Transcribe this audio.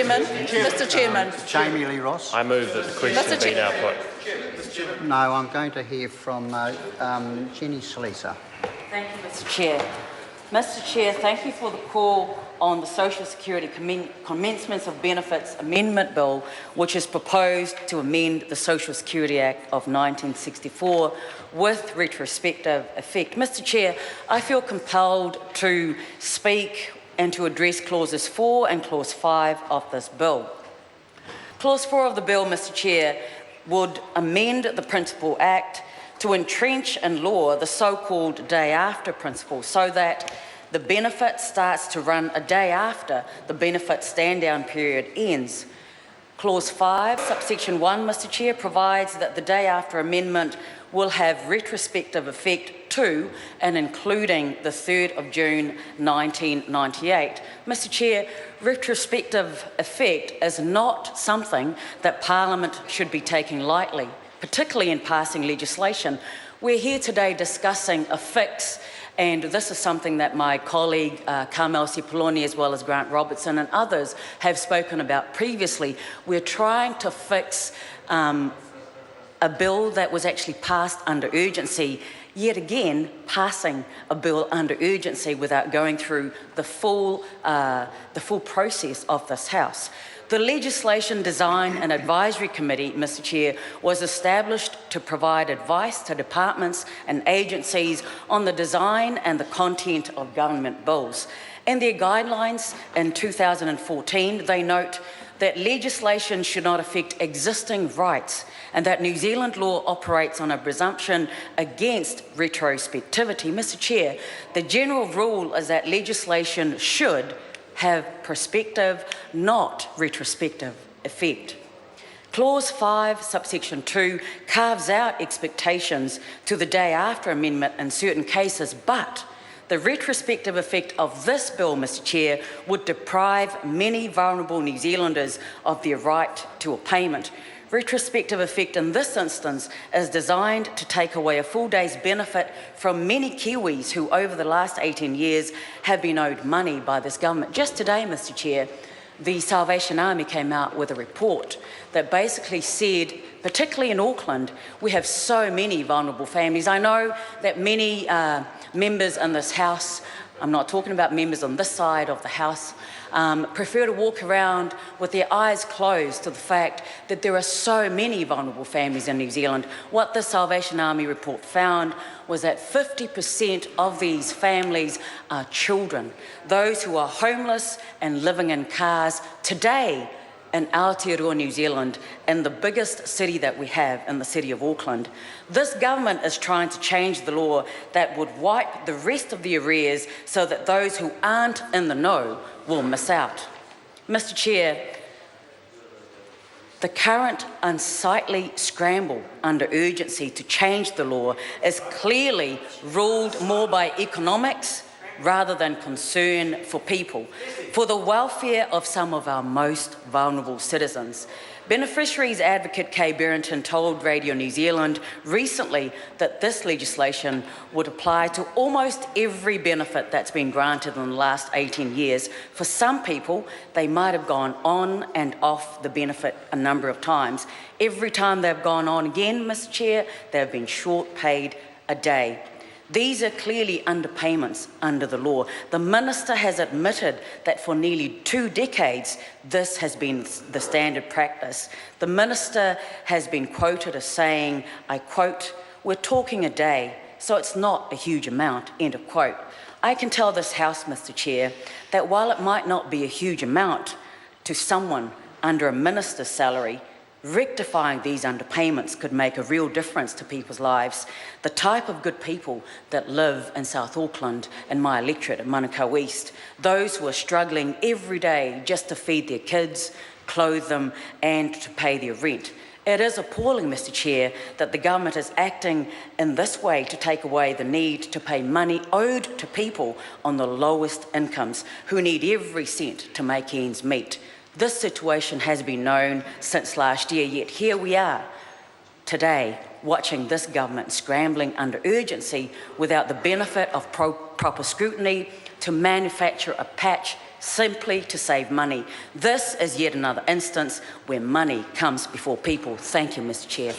Mr. Chairman. Jami-Lee Ross. I move that the question be now put. No, I'm going to hear from Jenny Salisa. Thank you, Mr. Chair. Mr. Chair, thank you for the call on the Social Security Commencements of Benefits Amendment Bill, which is proposed to amend the Social Security Act of 1964 with retrospective effect. Mr. Chair, I feel compelled to speak and to address Clauses 4 and Clause 5 of this bill. Clause 4 of the bill, Mr. Chair, would amend the Principal Act to entrench in law the so-called day after principle so that the benefit starts to run a day after the benefit stand-down period ends. Clause 5, subsection 1, Mr. Chair, provides that the day after amendment will have retrospective effect to and including the 3rd of June 1998. Mr. Chair, retrospective effect is not something that Parliament should be taking lightly, particularly in passing legislation. We're here today discussing a fix, and this is something that my colleague Carmel Cipollone, as well as Grant Robertson and others have spoken about previously. We're trying to fix a bill that was actually passed under urgency, yet again passing a bill under urgency without going through the full process of this House. The Legislation Design and Advisory Committee, Mr. Chair, was established to provide advice to departments and agencies on the design and the content of government bills. In their guidelines in 2014, they note that legislation should not affect existing rights and that New Zealand law operates on a presumption against retrospectivity. Mr. Chair, the general rule is that legislation should have prospective, not retrospective effect. Clause 5, subsection 2, carves out expectations to the day after amendment in certain cases, but the retrospective effect of this bill, Mr. Chair, would deprive many vulnerable New Zealanders of their right to a payment. Retrospective effect in this instance is designed to take away a full day's benefit from many Kiwis who over the last 18 years have been owed money by this government. Just today, Mr. Chair, the Salvation Army came out with a report that basically said, particularly in Auckland, we have so many vulnerable families. I know that many members in this House, I'm not talking about members on this side of the House, prefer to walk around with their eyes closed to the fact that there are so many vulnerable families in New Zealand. What the Salvation Army report found was that 50% of these families are children, those who are homeless and living in cars today in Aotearoa, New Zealand, in the biggest city that we have, in the city of Auckland. This government is trying to change the law that would wipe the rest of the arrears so that those who aren't in the know will miss out. Mr. Chair, the current unsightly scramble under urgency to change the law is clearly ruled more by economics rather than concern for people, for the welfare of some of our most vulnerable citizens. Beneficiaries advocate Kay Berrington told Radio New Zealand recently that this legislation would apply to almost every benefit that's been granted in the last 18 years. For some people, they might have gone on and off the benefit a number of times. Every time they've gone on again, Mr. Chair, they've been short paid a day. These are clearly underpayments under the law. The Minister has admitted that for nearly 2 decades, this has been the standard practice. The Minister has been quoted as saying, I quote, "We're talking a day, so it's not a huge amount," end of quote. I can tell this House, Mr. Chair, that while it might not be a huge amount to someone under a Minister's salary, rectifying these underpayments could make a real difference to people's lives. The type of good people that live in South Auckland and my electorate at Manukau East, those who are struggling every day just to feed their kids, clothe them and to pay their rent. It is appalling, Mr. Chair, that the government is acting in this way to take away the need to pay money owed to people on the lowest incomes who need every cent to make ends meet. This situation has been known since last year, yet here we are today watching this government scrambling under urgency without the benefit of proper scrutiny to manufacture a patch simply to save money. This is yet another instance where money comes before people. Thank you, Mr. Chair.